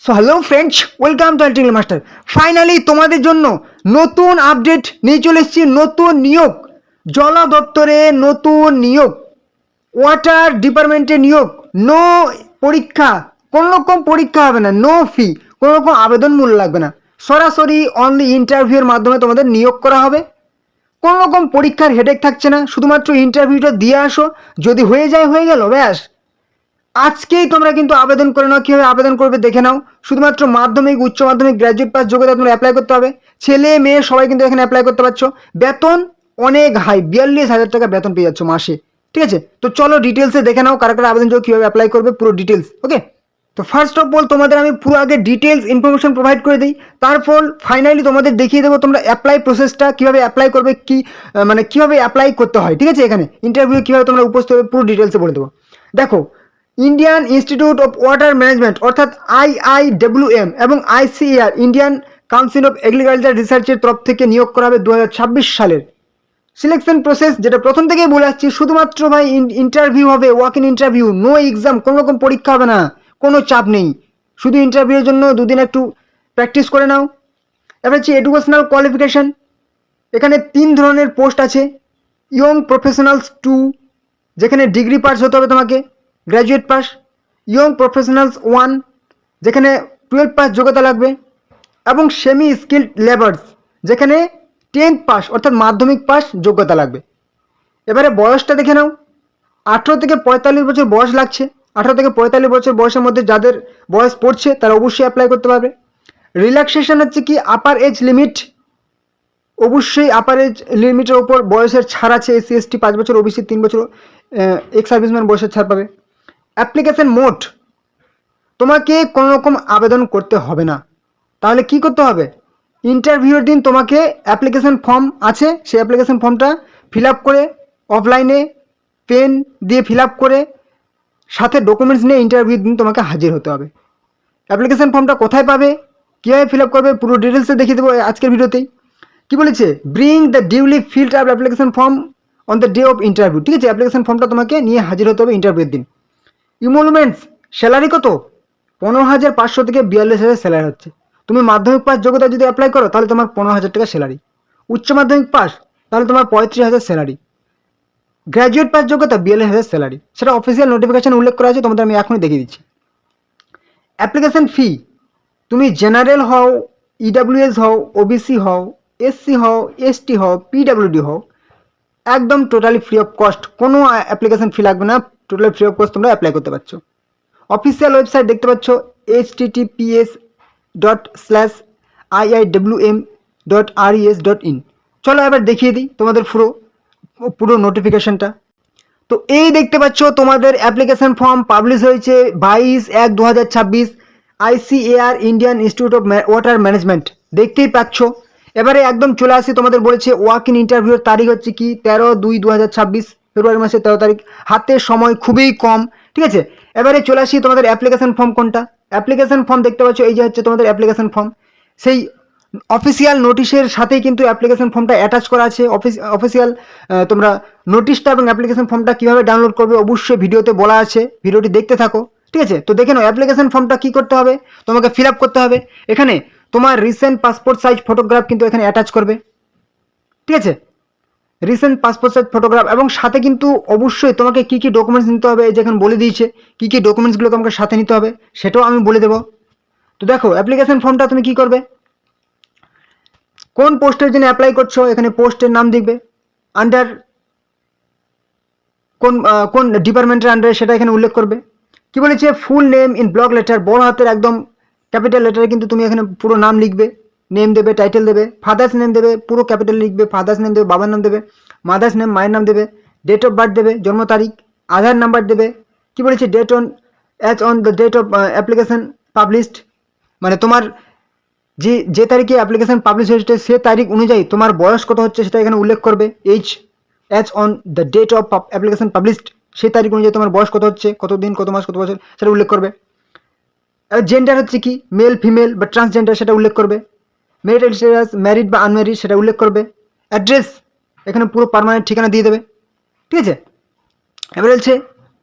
So hello friends, welcome to ultimate master. Finally তোমাদের জন্য নতুন আপডেট নিয়ে চলে এসেছি। নতুন নিয়োগ, জল দপ্তরে নতুন নিয়োগ, ওয়াটার ডিপার্টমেন্টে নিয়োগ। নো পরীক্ষা, কোনো রকম পরীক্ষা হবে না, নো ফি, কোনো রকম আবেদন মূল্য লাগবে না। সরাসরি অনলি ইন্টারভিউর মাধ্যমে তোমাদের নিয়োগ করা হবে। কোনো রকম পরীক্ষার হেডেক থাকছে না, শুধুমাত্র ইন্টারভিউটা দিয়ে আসো, যদি হয়ে যায় হয়ে গেল ব্যাস। আজকেই তোমরা কিন্তু আবেদন করে নাও। কীভাবে আবেদন করবে দেখে নাও। শুধুমাত্র মাধ্যমিক, উচ্চ মাধ্যমিক, গ্র্যাজুয়েট পাস যোগ্যতা তোমরা অ্যাপ্লাই করতে হবে। ছেলে মেয়ে সবাই কিন্তু এখানে অ্যাপ্লাই করতে পারছো। বেতন অনেক হাই, 42,000 টাকা বেতন পেয়ে যাচ্ছ মাসে। ঠিক আছে, তো চলো ডিটেলসে দেখে নাও কারা কারা আবেদন যোগ্য, কীভাবে অ্যাপ্লাই করবে, পুরো ডিটেলস। ওকে, তো ফার্স্ট অফ অল তোমাদের আমি পুরো আগে ডিটেলস ইনফরমেশন প্রোভাইড করে দিই, তারপর ফাইনালি তোমাদের দেখিয়ে দেবো তোমরা অ্যাপ্লাই প্রসেসটা কীভাবে অ্যাপ্লাই করবে, কি মানে কীভাবে অ্যাপ্লাই করতে হয়। ঠিক আছে, এখানে ইন্টারভিউ কীভাবে তোমরা উপস্থিত হবে পুরো ডিটেলসে বলে দেবো। দেখো, Indian Institute of Water management অর্থাৎ IIWM এবং ICAR Indian Council of agriculture রিসার্চের তরফ থেকে নিয়োগ করা হবে 2026 সালের। সিলেকশন প্রসেস যেটা প্রথম থেকেই বলে আসছি, শুধুমাত্র ভাই ইন্টারভিউ হবে, walk in interview, no exam, কোনো রকম পরীক্ষা হবে না, কোনো চাপ নেই। শুধু ইন্টারভিউর জন্য দুদিন একটু প্র্যাকটিস করে নাও। এবার হচ্ছে এডুকেশনাল কোয়ালিফিকেশান। এখানে 3 ধরনের পোস্ট আছে। ইয়ং প্রফেশনালস 2, যেখানে ডিগ্রি পাস হতে হবে তোমাকে, গ্র্যাজুয়েট পাস। ইয়ং প্রফেশনালস 1, যেখানে 12 পাস যোগ্যতা লাগবে। এবং সেমি স্কিল্ড লেবার্স, যেখানে 10th পাস অর্থাৎ মাধ্যমিক পাস যোগ্যতা লাগবে। এবারে বয়সটা দেখে নাও। 18 থেকে 45 বছর বয়স লাগছে। 18 থেকে 45 বছর বয়সের মধ্যে যাদের বয়স পড়ছে তারা অবশ্যই অ্যাপ্লাই করতে পারবে। রিল্যাক্সেশন হচ্ছে কি, আপার এজ লিমিট, অবশ্যই আপার এজ লিমিটের ওপর বয়সের ছাড় আছে। SC ST 5 বছর, OBC 3 বছর, এক্স সার্ভিসম্যান বয়সের ছাড় পাবে। অ্যাপ্লিকেশন মোড, তোমাকে কোনো রকম আবেদন করতে হবে না। তাহলে কি করতে হবে, ইন্টারভিউর দিন তোমাকে অ্যাপ্লিকেশন ফর্ম আছে, সেই অ্যাপ্লিকেশন ফর্মটা ফিল আপ করে অফলাইনে পেন দিয়ে ফিল আপ করে সাথে ডকুমেন্টস নিয়ে ইন্টারভিউর দিন তোমাকে হাজির হতে হবে। অ্যাপ্লিকেশন ফর্মটা কোথায় পাবে, কীভাবে ফিল আপ করবে, পুরো ডিটেলসে দেখিয়ে দেবো আজকের ভিডিওতেই। কি বলেছে, bring the duly filled up application form on the day of interview. ঠিক আছে, অ্যাপ্লিকেশন ফর্মটা তোমাকে নিয়ে হাজির হতে হবে ইন্টারভিউর দিন। ইমোলমেন্টস, স্যালারি কত, 15,500 থেকে 42,000 স্যালারি হচ্ছে। তুমি মাধ্যমিক পাস যোগ্যতা যদি অ্যাপ্লাই করো তাহলে তোমার 15,000 টাকা স্যালারি। উচ্চ মাধ্যমিক পাস তাহলে তোমার 35,000 স্যালারি। গ্র্যাজুয়েট পাস যোগ্যতা 42,000 স্যালারি। সেটা অফিসিয়াল নোটিফিকেশন উল্লেখ করা আছে, তোমাদের আমি এখনই দেখিয়ে দিচ্ছি। অ্যাপ্লিকেশন ফি, তুমি জেনারেল হও, EWS হও, OBC হও, SC হও, ST হও, PWD হও, একদম টোটালি ফ্রি অফ কস্ট, কোনো অ্যাপ্লিকেশন ফি লাগবে না, টোটালি ফ্রি অফ কস্ট তোমরা অ্যাপ্লাই করতে পারছো। অফিসিয়াল ওয়েবসাইট দেখতে পাচ্ছ, https://iiwm.res.in। চলো এবার দেখিয়ে দিই তোমাদের পুরো নোটিফিকেশনটা। তো এই দেখতে পাচ্ছ তোমাদের অ্যাপ্লিকেশন ফর্ম পাবলিশ হয়েছে 22/1/2026, ICAR Indian Institute of Water management, দেখতেই পাচ্ছ। এবারে একদম চলে আসি, তোমাদের বলেছে ওয়াক ইন ইন্টারভিউর তারিখ হচ্ছে কি 13/2/2026, ফেব্রুয়ারি মাসের 13 তারিখ। হাতে সময় খুবই কম। ঠিক আছে, এবারে চলে আসি তোমাদের অ্যাপ্লিকেশন ফর্ম কোনটা। অ্যাপ্লিকেশন ফর্ম দেখতে পাচ্ছ, এই যে হচ্ছে তোমাদের অ্যাপ্লিকেশন ফর্ম। সেই অফিসিয়াল নোটিশের সাথেই কিন্তু অ্যাপ্লিকেশন ফর্মটা অ্যাটাচ করা আছে। অফিসিয়াল তোমরা নোটিশটা এবং অ্যাপ্লিকেশন ফর্মটা কীভাবে ডাউনলোড করবে অবশ্যই ভিডিওতে বলা আছে, ভিডিওটি দেখতে থাকো। ঠিক আছে, তো দেখে নাও অ্যাপ্লিকেশন ফর্মটা কী করতে হবে, তোমাকে ফিল আপ করতে হবে। এখানে তোমার রিসেন্ট পাসপোর্ট সাইজ ফটোগ্রাফ কিন্তু এখানে অ্যাটাচ করবে। ঠিক আছে, রিসেন্ট পাসপোর্ট সাইজ ফটোগ্রাফ, এবং সাথে কিন্তু অবশ্যই তোমাকে কী কী ডকুমেন্টস নিতে হবে, এই যেখানে বলে দিয়েছে কী কী ডকুমেন্টসগুলো তোমাকে সাথে নিতে হবে, সেটাও আমি বলে দেবো। তো দেখো অ্যাপ্লিকেশন ফর্মটা তুমি কী করবে, কোন পোস্টের জন্য অ্যাপ্লাই করছো, এখানে পোস্টের নাম দেখবে, আন্ডার কোন ডিপার্টমেন্টের আন্ডারে সেটা এখানে উল্লেখ করবে। কি বলেছে, full name in block letter, বড় হাতের একদম ক্যাপিটাল লেটারে কিন্তু তুমি এখানে পুরো নাম লিখবে, নেম দেবে, টাইটেল দেবে, ফাদার্স নেম দেবে, পুরো ক্যাপিটাল লিখবে, ফাদার্স নেম দেবে, বাবার নাম দেবে, মাদার্স নেম, মায়ের নাম দেবে, ডেট অফ বার্থ দেবে, জন্ম তারিখ, আধার নাম্বার দেবে। কি বলেছে, date on the date of application published, মানে তোমার যে তারিখে অ্যাপ্লিকেশন পাবলিশ হয়েছে সে তারিখ অনুযায়ী তোমার বয়স কত হচ্ছে সেটা এখানে উল্লেখ করবে। Age on the date of application published, সেই তারিখ অনুযায়ী তোমার বয়স কত হচ্ছে, কত দিন, কত মাস, কত বছর, সেটা উল্লেখ করবে। জেন্ডার হচ্ছে কি, মেল, ফিমেল বা ট্রান্সজেন্ডার, সেটা উল্লেখ করবে। ম্যারিটাল স্ট্যাটাস, ম্যারিড বা আনম্যারিড, সেটা উল্লেখ করবে। অ্যাড্রেস, এখানে পুরো পার্মানেন্ট ঠিকানা দিয়ে দেবে। ঠিক আছে, এবার হচ্ছে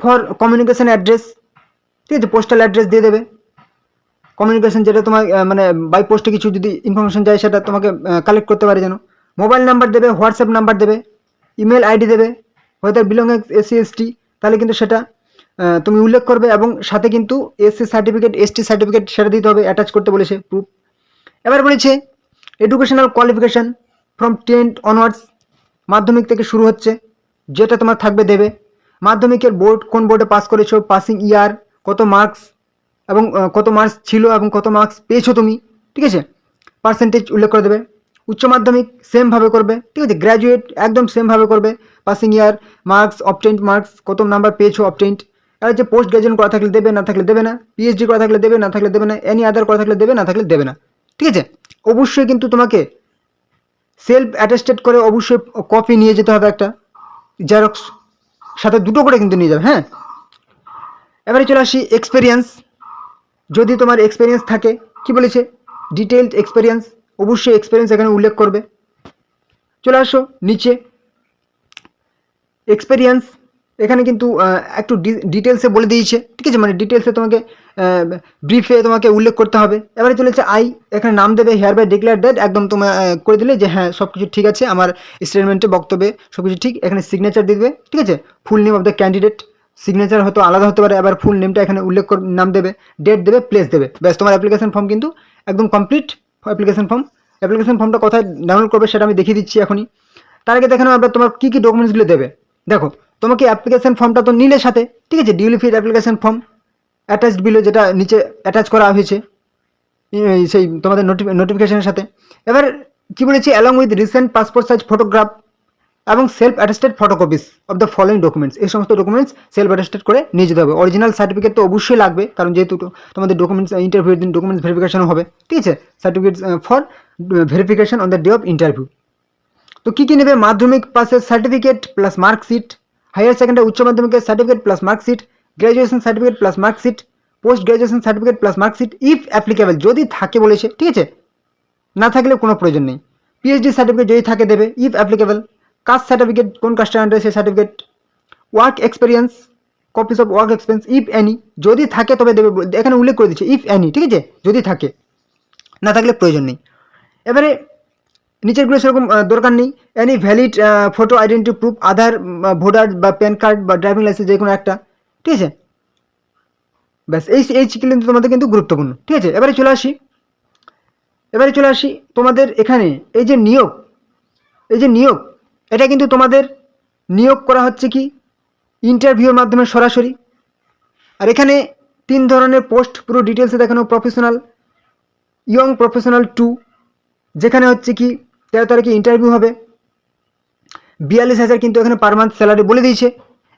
ফর কমিউনিকেশন অ্যাড্রেস, ঠিক আছে, পোস্টাল অ্যাড্রেস দিয়ে দেবে। কমিউনিকেশন, যেটা তোমার মানে বাই পোস্টে কিছু যদি ইনফরমেশন যায় সেটা তোমাকে কালেক্ট করতে পারে যেন। মোবাইল নাম্বার দেবে, হোয়াটসঅ্যাপ নাম্বার দেবে, ইমেল আইডি দেবে, হয়তো বিলং এসসি এসটি, তাহলে কিন্তু সেটা তুমি উল্লেখ করবে, এবং সাথে কিন্তু এসসি সার্টিফিকেট, এসটি সার্টিফিকেট সেটা দিতে হবে, অ্যাটাচ করতে বলেছে প্রুফ। এবার বলেছে এডুকেশনাল কোয়ালিফিকেশান ফ্রম 10 অনওয়ার্ডস, মাধ্যমিক থেকে শুরু হচ্ছে, যেটা তোমার থাকবে দেবে। মাধ্যমিকের বোর্ড, কোন বোর্ডে পাস করেছো, পাসিং ইয়ার, কত মার্কস, এবং কত মার্কস ছিল এবং কত মার্কস পেয়েছো তুমি, ঠিক আছে, পার্সেন্টেজ উল্লেখ করে দেবে। উচ্চ মাধ্যমিক সেমভাবে করবে, ঠিক আছে। গ্র্যাজুয়েট একদম সেমভাবে করবে, পাসিং ইয়ার, মার্কস, অবটেন্ট মার্কস, কত নাম্বার পেয়েছো অবটেন্ট। আর যে পোস্ট গ্র্যাজুয়েট করা থাকলে দেবে, না থাকলে দেবে না। পিএইচডি করা থাকলে দেবে, না থাকলে দেবে না। এনি আদার করা থাকলে দেবে, না থাকলে দেবে না, ঠিক আছে। অবশ্যই কিন্তু তোমাকে সেলফ অ্যাটেস্টেড করে অবশ্যই কপি নিয়ে যেতে হবে, একটা জেরক্স, সাথে দুটো করে কিন্তু নিয়ে যাবে, হ্যাঁ। এবারে চলে আসি এক্সপেরিয়েন্স। যদি তোমার এক্সপেরিয়েন্স থাকে, কি বলেছে, ডিটেইলড এক্সপেরিয়েন্স, অবশ্যই এক্সপেরিয়েন্স এখানে উল্লেখ করবে। চলে আসো নিচে, এক্সপেরিয়েন্স এখানে কিন্তু একটু ডিটেলসে বলে দিয়েছে, ঠিক আছে, মানে ডিটেলসে তোমাকে ব্রিফে তোমাকে উল্লেখ করতে হবে। এবারে চলেছে আই, এখানে নাম দেবে, হেয়ার বাই ডিক্লেয়ার দ্যাট, একদম তোমার করে দিলে যে হ্যাঁ সব কিছু ঠিক আছে, আমার স্টেটমেন্টে বক্তব্যে সব কিছু ঠিক। এখানে সিগনেচার দিয়ে দেবে, ঠিক আছে, full name of the candidate, signature হয়তো আলাদা হতে পারে, আবার ফুল নেমটা এখানে উল্লেখ করে নাম দেবে, ডেট দেবে, প্লেস দেবে, ব্যাস তোমার অ্যাপ্লিকেশন ফর্ম কিন্তু একদম কমপ্লিট। অ্যাপ্লিকেশন ফর্মটা কোথায় ডাউনলোড করবে সেটা আমি দেখিয়ে দিচ্ছি এখনই। তার আগে দেখানো আবার তোমার কী কী ডকুমেন্টসগুলো দেবে। দেখো, তোমাকে অ্যাপ্লিকেশন ফর্মটা তো নিলে সাথে, ঠিক আছে, duly feed application form attached below, যেটা নিচে অ্যাটাচ করা হয়েছে সেই তোমাদের নোটিফিকেশনের সাথে। এবার কি বলেছি, along with recent passport size photograph এবং self attested photocopies of the following documents, এই সমস্ত ডকুমেন্টস সেলফ অ্যাটেস্টেড করে নিয়ে যেতে হবে। অরিজিনাল সার্টিফিকেট তো অবশ্যই লাগবে, কারণ যেহেতু তোমাদের ডকুমেন্টস ইন্টারভিউর দিন ডকুমেন্টস ভেরিফিকেশন হবে, ঠিক আছে, certificate for verification on the day of interview. তো কী কী নেবে, মাধ্যমিক পাসের certificate plus marksheet, higher secondary উচ্চ মাধ্যমিকের certificate plus marksheet, graduation certificate plus marksheet, post graduation certificate plus marksheet if applicable, যদি থাকে বলেছে, ঠিক আছে, না থাকলে কোনো প্রয়োজন নেই। পিএইচডি সার্টিফিকেট যদি থাকে দেবে ইফ অ্যাপ্লিকেবল, কাস্ট সার্টিফিকেট, কোন কাস্টের আন্ডারে সেই certificate, work experience, copies of work experience if any, যদি থাকে তবে দেবে, এখানে উল্লেখ করে দিচ্ছে ইফ এনি, ঠিক আছে, যদি থাকে, না থাকলে প্রয়োজন নেই। এবারে নিচেরগুলো সেরকম দরকার নেই। Any valid photo identity proof, Aadhaar, voter বা প্যান কার্ড বা ড্রাইভিং লাইসেন্স, যে কোনো একটা, ঠিক আছে, ব্যাস এই কিন্তু তোমাদের কিন্তু গুরুত্বপূর্ণ, ঠিক আছে। এবারে চলে আসি তোমাদের এখানে এই যে নিয়োগ, এটা কিন্তু তোমাদের নিয়োগ করা হচ্ছে কি ইন্টারভিউর মাধ্যমে সরাসরি। আর এখানে 3 ধরনের পোস্ট পুরো ডিটেলসে দেখানো। প্রফেশনাল, ইয়ং প্রফেশনাল 2, যেখানে হচ্ছে কি 13 তারিখে ইন্টারভিউ হবে, 42,000 কিন্তু এখানে পার মান্থ স্যালারি বলে দিয়েছে।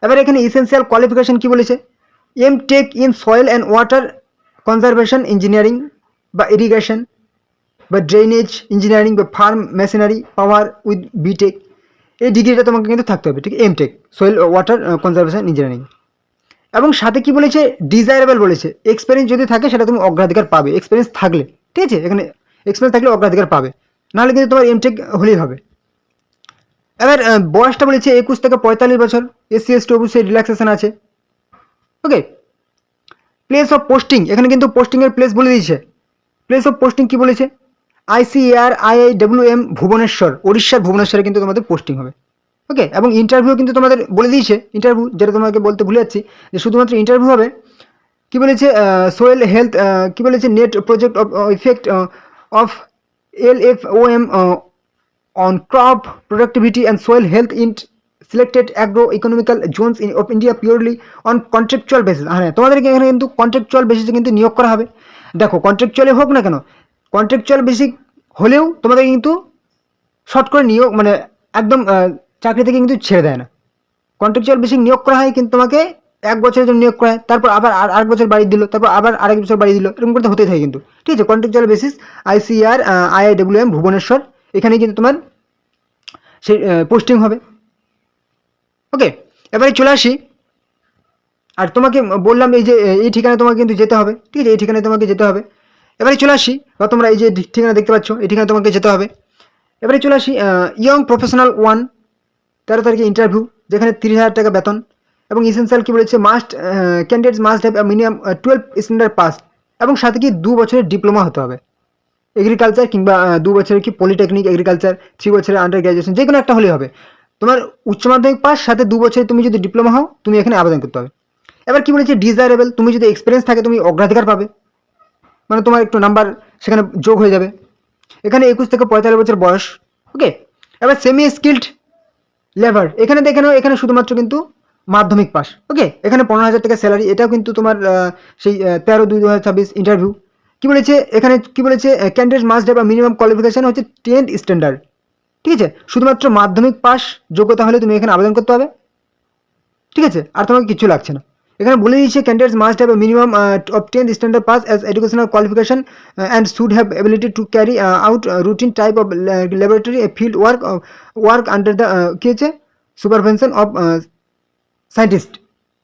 এবার এখানে ইসেন্সিয়াল কোয়ালিফিকেশান কি বলেছে, tech in soil and water conservation engineering বা ইরিগেশন বা ড্রেনেজ ইঞ্জিনিয়ারিং বা farm machinery power with BTech, এই ডিগ্রিটা তোমাকে কিন্তু থাকতে হবে, ঠিক, tech soil water conservation engineering. এবং সাথে কি বলেছে, ডিজায়ারেবল বলেছে, এক্সপিরিয়েন্স যদি থাকে সেটা তুমি অগ্রাধিকার পাবে, এক্সপিরিয়েন্স থাকলে, ঠিক আছে, এখানে এক্সপিরিয়েন্স থাকলে অগ্রাধিকার পাবে, নাহলে কিন্তু তোমার টেক হলেই হবে। এবার বয়সটা বলেছে 21 থেকে 45 বছর, এসসি এসটি অবশ্যই রিল্যাক্সেশন আছে, ওকে। প্লেস অফ পোস্টিং, এখানে কিন্তু পোস্টিংয়ের প্লেস বলে দিয়েছে। প্লেস অফ পোস্টিং কি বলেছে, ICAR/IIWM ভুবনেশ্বর, উড়িষ্যার ভুবনেশ্বরে কিন্তু তোমাদের পোস্টিং হবে, ওকে। এবং ইন্টারভিউ কিন্তু তোমাদের বলে দিয়েছে, ইন্টারভিউ যেটা তোমাকে বলতে ভুলে যাচ্ছি, যে শুধুমাত্র ইন্টারভিউ হবে। কি বলেছে, সোয়েল হেলথ, কি বলেছে, net project of effect of LFOM on crop productivity and soil health in selected agro-economical zones of India purely on contractual basis। হ্যাঁ, তোমাদেরকে এখানে কিন্তু কন্ট্রাকচুয়াল বেসিসে কিন্তু নিয়োগ করা হবে। দেখো, কন্ট্রাকচুয়ালে হোক না কেন, কন্ট্রাকচুয়াল বেসিক হলেও তোমাদের কিন্তু শর্ট করে নিয়োগ, মানে একদম চাকরি থেকে কিন্তু ছেড়ে দেয় না। কন্ট্রাকচুয়াল বেসিক নিয়োগ করা হয়, কিন্তু তোমাকে 1 বছরের জন্য নিয়োগ করা হয়, তারপর আবার আরেক বছর বাড়িয়ে দিল, তারপর আবার আরেক বছর বাড়িয়ে দিল, এরকম করতে হতেই থাকে কিন্তু, ঠিক আছে। কন্ট্রাকচুয়াল বেসিস ICAR/IIWM ভুবনেশ্বর, এখানে কিন্তু তোমার সেই পোস্টিং হবে, ওকে। এবারে চলে আসি, আর তোমাকে বললাম এই যে এই ঠিকানায় তোমাকে কিন্তু যেতে হবে, ঠিক আছে, এই ঠিকানায় তোমাকে যেতে হবে। এবারে চলে আসি, বা তোমরা এই যে ঠিকানা দেখতে পাচ্ছ, এই ঠিকানায় তোমাকে যেতে হবে। এবারে চলে আসি, ইয়ং প্রফেশনাল 1, 13 তারিখে ইন্টারভিউ, যেখানে 30,000 টাকা বেতন। এবং ইসেন্সিয়াল কি বলেছে, candidates must have minimum 12 standard pass এবং সাথে কি 2 বছরের ডিপ্লোমা হতে হবে এগ্রিকালচার, কিংবা 2 বছরের কি পলিটেকনিক এগ্রিকালচার, 3 বছরের আন্ডার গ্র্যাজুয়েশন, যে কোনো একটা হলেই হবে। তোমার উচ্চ মাধ্যমিক পাস সাথে 2 বছরে তুমি যদি ডিপ্লোমা হও, তুমি এখানে আবেদন করতে হবে। এবার কি বলেছে, ডিজায়ারেবল, তুমি যদি এক্সপিরিয়েন্স থাকে তুমি অগ্রাধিকার পাবে, মানে তোমার একটু নাম্বার সেখানে যোগ হয়ে যাবে। এখানে 21 থেকে 45 বছর বয়স। ওকে, এবার সেমি স্কিল্ড লেবার, এখানে দেখে নাও, এখানে শুধুমাত্র কিন্তু মাধ্যমিক পাস। ওকে, এখানে 15,000 টাকা স্যালারি, এটাও কিন্তু তোমার সেই 13/2/2026 ইন্টারভিউ। কি বলেছে এখানে, কি বলেছে, candidate must have minimum qualification হচ্ছে 10th স্ট্যান্ডার্ড। ঠিক আছে, শুধুমাত্র মাধ্যমিক পাস যোগ্যতা হলে তুমি এখানে আবেদন করতে হবে। ঠিক আছে, আর তোমাকে কিছু লাগছে না। এখানে বলে দিয়েছে candidates must have minimum of 10th standard pass as educational qualification and should have ability to carry out routine type of laboratory field work under the কি হচ্ছে সুপারভিশন অফ সায়েন্টিস্ট।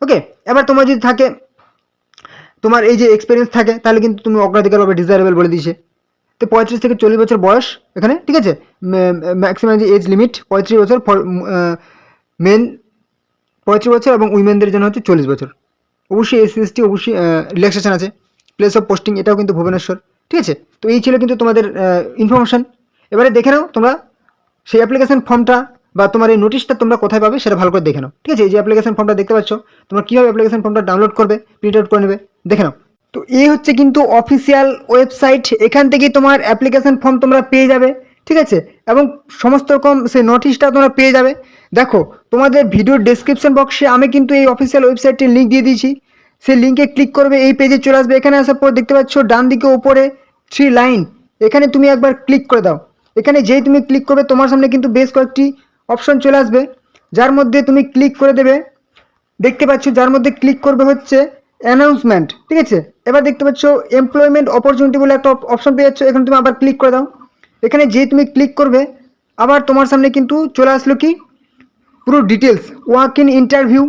ওকে, এবার তোমার যদি থাকে, তোমার এই যে এক্সপিরিয়েন্স থাকে, তাহলে কিন্তু তুমি অগ্রাধিকার পাবে, ডিজায়ারেবল বলে দিয়েছে। তো 35 থেকে 40 বছর বয়স এখানে। ঠিক আছে, ম্যাক্সিমাম যে এজ লিমিট 35 বছর ফর মেন, 35 বছর, এবং উইমেনদের জন্য হচ্ছে 40 বছর। অবশ্যই SC/ST অবশ্যই রিল্যাক্সেশন আছে। প্লেস অফ পোস্টিং এটাও কিন্তু ভুবনেশ্বর। ঠিক আছে, তো এই ছিল কিন্তু তোমাদের ইনফরমেশান। এবারে দেখে নাও তোমরা সেই অ্যাপ্লিকেশন ফর্মটা বা তোমার এই নোটিশটা তোমরা কোথায় পাবে সেটা ভালো করে দেখে নাও। ঠিক আছে, এই যে অ্যাপ্লিকেশন ফর্মটা দেখতে পাচ্ছ, তোমরা কীভাবে অ্যাপ্লিকেশন ফর্মটা ডাউনলোড করবে, প্রিন্ট আউট করে নেবে, দেখে নাও। তো এই হচ্ছে কিন্তু অফিসিয়াল ওয়েবসাইট, এখান থেকে তোমার অ্যাপ্লিকেশন ফর্ম তোমরা পেয়ে যাবে। ঠিক আছে, এবং সমস্ত রকম সেই নোটিশটা তোমরা পেয়ে যাবে। দেখো, তোমাদের ভিডিওর ডেসক্রিপশন বক্সে আমি কিন্তু এই অফিসিয়াল ওয়েবসাইটটির লিঙ্ক দিয়ে দিয়েছি, সেই লিঙ্কে ক্লিক করবে, এই পেজে চলে আসবে। এখানে আসার পর দেখতে পাচ্ছ ডান দিকে উপরে 3 লাইন, এখানে তুমি একবার ক্লিক করে দাও। এখানে যেই তুমি ক্লিক করবে, তোমার সামনে কিন্তু বেশ কয়েকটি অপশন চলে আসবে, যার মধ্যে তুমি ক্লিক করে দেবে। দেখতে পাচ্ছ যার মধ্যে ক্লিক করবে হচ্ছে অ্যানাউন্সমেন্ট। ঠিক আছে, এবার দেখতে পাচ্ছ এমপ্লয়মেন্ট অপরচুনিটি বলে একটা অপশন পেয়ে যাচ্ছ, এখানে তুমি আবার ক্লিক করে দাও। এখানে যেই তুমি ক্লিক করবে, আবার তোমার সামনে কিন্তু চলে আসলো কি পুরো ডিটেলস, ওয়াক ইন ইন্টারভিউ,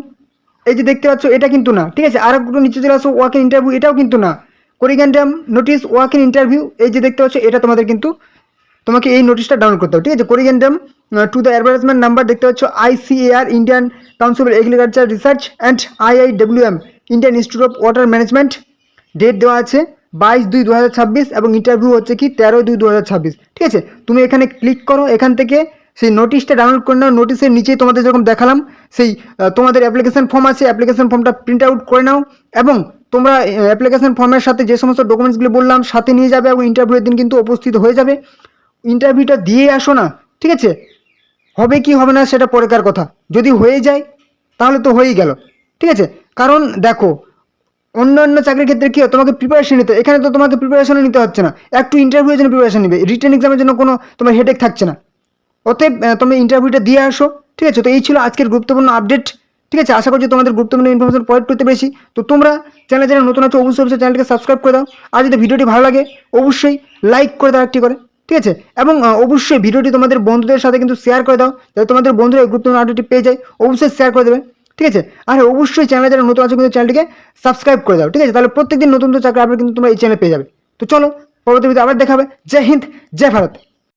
এই যে দেখতে পাচ্ছ, এটা কিন্তু না। ঠিক আছে, আর একটু নিচে চলে আসো, ওয়াক ইন ইন্টারভিউ, এটাও কিন্তু না। করিগেন্ডাম নোটিশ ওয়াক ইন ইন্টারভিউ, এই যে দেখতে পাচ্ছ, এটা তোমাদের কিন্তু তোমাকে এই নোটিশটা ডাউনলোড করতে হবে। ঠিক আছে, corrigendum to the advertisement number দেখতে পাচ্ছ ICAR Indian Council of Agriculture Research and IIWM Indian Institute of Water Management, date দেওয়া আছে 22/2/2026, এবং ইন্টারভিউ হচ্ছে কি 13/2/2026। ঠিক আছে, তুমি এখানে ক্লিক করো, এখান থেকে সেই নোটিশটা ডাউনলোড করে নাও। নোটিশের নিচে তোমাদের যেরকম দেখালাম, সেই তোমাদের অ্যাপ্লিকেশন ফর্ম আছে, অ্যাপ্লিকেশন ফর্মটা প্রিন্ট আউট করে নাও, এবং তোমরা অ্যাপ্লিকেশন ফর্মের সাথে যে সমস্ত ডকুমেন্টসগুলো বললাম সাথে নিয়ে যাবে, এবং ইন্টারভিউয়ের দিন কিন্তু উপস্থিত হয়ে যাবে। ইন্টারভিউটা দিয়ে আসো না। ঠিক আছে, হবে কি হবে না সেটা পরেকার কথা, যদি হয়ে যায় তাহলে তো হয়েই গেল। ঠিক আছে, কারণ দেখো, অন্যান্য চাকরির ক্ষেত্রে কী হয়, তোমাকে প্রিপারেশন নিতে, এখানে তো তোমাকে প্রিপারেশনও নিতে হচ্ছে না, একটু ইন্টারভিউয়ের জন্য প্রিপারেশন নিবে, রিটেন এক্সামের জন্য কোনো তোমার হেডেক থাকছে না। অতএব তুমি ইন্টারভিউটা দিয়ে আসো। ঠিক আছে, তো এই ছিল আজকের গুরুত্বপূর্ণ আপডেট। ঠিক আছে, আশা করছি তোমাদের গুরুত্বপূর্ণ ইনফরমেশন প্রোভাইড করতে পেরেছি। তো তোমরা চ্যানেলে যারা নতুন আছো অবশ্যই চ্যানেলটিকে সাবস্ক্রাইব করে দাও, আর যদি ভিডিওটি ভালো লাগে অবশ্যই লাইক করে দাও একটি করে। ঠিক আছে, এবং অবশ্যই ভিডিওটি তোমাদের বন্ধুদের সাথে কিন্তু শেয়ার করে দাও, যাতে তোমাদের বন্ধুরা এই গুরুত্বপূর্ণ আপডেটটি পেয়ে যায়, অবশ্যই শেয়ার করে দেবে। ঠিক আছে, আর অবশ্যই চ্যানেলে যারা নতুন আছো কিন্তু চ্যানেলটিকে সাবস্ক্রাইব করে দাও। ঠিক আছে, তাহলে প্রত্যেকদিন নতুন নতুন চাকরি আপডেট কিন্তু তোমরা এই চ্যানেলে পেয়ে যাবে। তো চলো, পরবর্তী ভিডিও আবার দেখাবে। জয় হিন্দ, জয় ভারত।